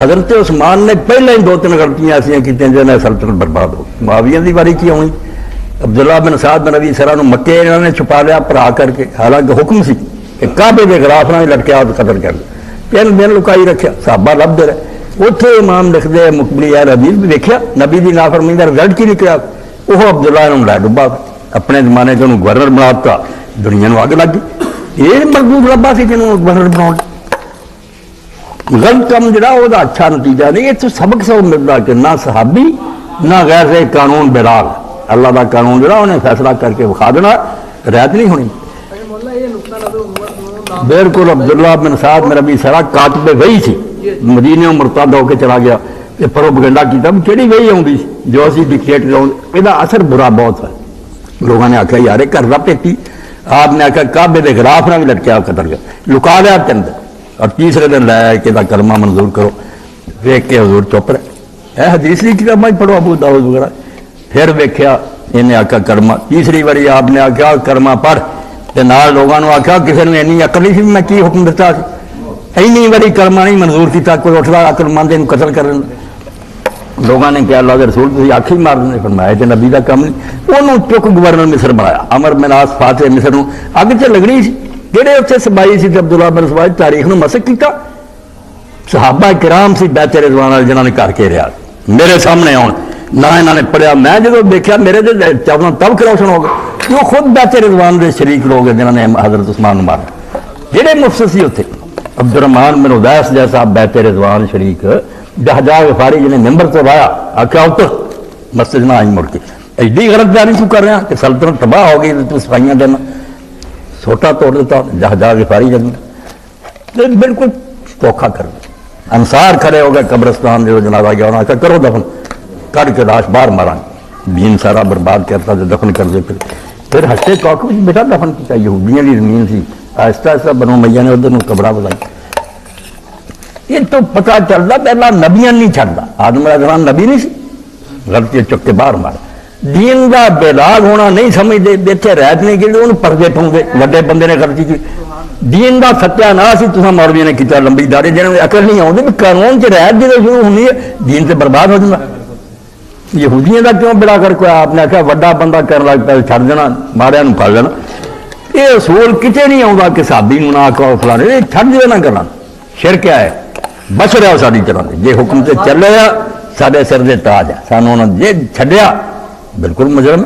हज़रत उस्मान ने पहले ही 2-3 गलतियां ऐसियां की जिन्हें सल्तनत बर्बाद हो। मुआविया की वारी की आनी, अब्दुल्ला बिन साद बिन अबी सरा मक्के इन्होंने छुपा लिया भरा करके, हालांकि हुक्म से काबे के गिलाफ ना लटकिया कतल कर लिया, 3 दिन लुकाई रखा, साहबा लभते रहे। उत्थे इमाम लिखते मुकबली यार अबीर भी देखा नबी की नाफरमानी का रिजल्ट की निकलिया, वह अब्दुल्ला लै डुब्बा अपने जमाने से उन्होंने गवर्नर बना दिता, दुनिया अग लग गई। ये मजबूत लब्बा से जिन्होंने गवर्नर बनाने गलत काम जोड़ा अच्छा नतीजा नहीं। इतने सबक सब मिलता कि ना सहाबी ना गैर से कानून बेराग, अल्लाह का कानून जोड़ा उन्हें फैसला करके विखा देना, रैत नहीं होनी। बिल्कुल अब्दुल्ला बिन साद मेरा भी सारा कातब वही थी, मदीने मुरतद होकर चला गया, ये प्रोपगेंडा किया कि वही आती जो असी डिक्टेटर, यदा असर बुरा बहुत है। लोगों ने आख्या यार घर का पेटी, आपने आख्या काबे के खिलाफ ना भी लटकिया कतर गया, लुका लिया 3 दिन, और तीसरे दिन लाया कि कलमा मंजूर करो, वेख के हजूर चुप रहे। हदीस की किताबा ही पढ़ो अबू दाऊद वगैरह। फिर वेख्या इन्हें आख्या कर्मा, तीसरी बारी आपने आख्या कर्मा पढ़, तो नाल लोगों ने आख्या किसी ने इन्नी अकल नहीं सी मैं की हुक्म दिता, इन्नी बारी कर्मा नहीं मंजूर किया, कोई उठता अकलमंद इन कतल कर। लोगों ने क्या अल्लाह के रसूल तुम अख ही मार देने, फरमाया तो नबी का काम नहीं। उन्होंने चुक गवर्नर मिस्र बनाया, अमर मिनास फाते मिस्र में अग च लगनी सी, जेडे उत्थे सबाई से अब्दुल्ला बिन सबाई तारीख में मसक किया। सहाबा किराम से बैते रिजवान जिन्होंने घर घेरिया मेरे सामने आउन ना इन्होंने पढ़िया, मैं जो देखा मेरे तो चावल तब रोशन हो गए, वो खुद बैते रिजवान के शरीक लोग हैं जिन्होंने हजरत उस्मान मारा, जेडे मुफ्त से उत्थे अब्दुर्रहमान बिन उदैस जैसा बैते रिजवान शरीक जहजा गफारी जिन्हें मिंबर तो लाया, आख्या उतर मस्जिद में आई मुड़ के, एडी गलतदारी तू कर रहा कि सल्तनत तबाह हो गई, तू सफाइयां देना, सोटा तोड़ देता जहाजा गफारी जमी, बिल्कुल धोखा कर। अंसार खड़े हो गए कब्रस्तान जो जनाजा गया, उन्होंने कहा करो दफन, कट के लाश बाहर मारा, दीन सारा बर्बाद करता तो दफन कर दे। फिर हंसते कौक बेटा दफन किया, यहूदियों की जमीन सी, आहिस्ता आहिस्ता बनो मैया ने उधर कबरा बनाई। ये तो पता चलता पहला नबियां नहीं छड़ता, आदम अलैहिस्सलाम नबी नहीं सी, गलती चुक के बाहर मारा। दीन का बेदाग होना नहीं समझते, इतने रैत नहीं कि पर्दे पाउंदे, वड्डे बंदे ने गलती की। दीन का सत्यानाश ही तुम मौलवियों ने किया, लंबी दाढ़ी जिन्हें अकल नहीं आती भी कानून च रैत जो शुरू होनी है दीन से बर्बाद हो जाता। यहूदियों का क्यों बेड़ा करके आपने आख्या वड्डा बंदा कर लग पाया छड़ देना, मारिया फड़ लेना। ये असूल कितने नहीं आता कि साबी ना आखो फलाने छड़ दे ना करना, शिर क्या है बच रहा साड़ी तरह जे हुक्म से चले साढ़े सिर के ताज है, सानू जे छड्या बिल्कुल मुजरम।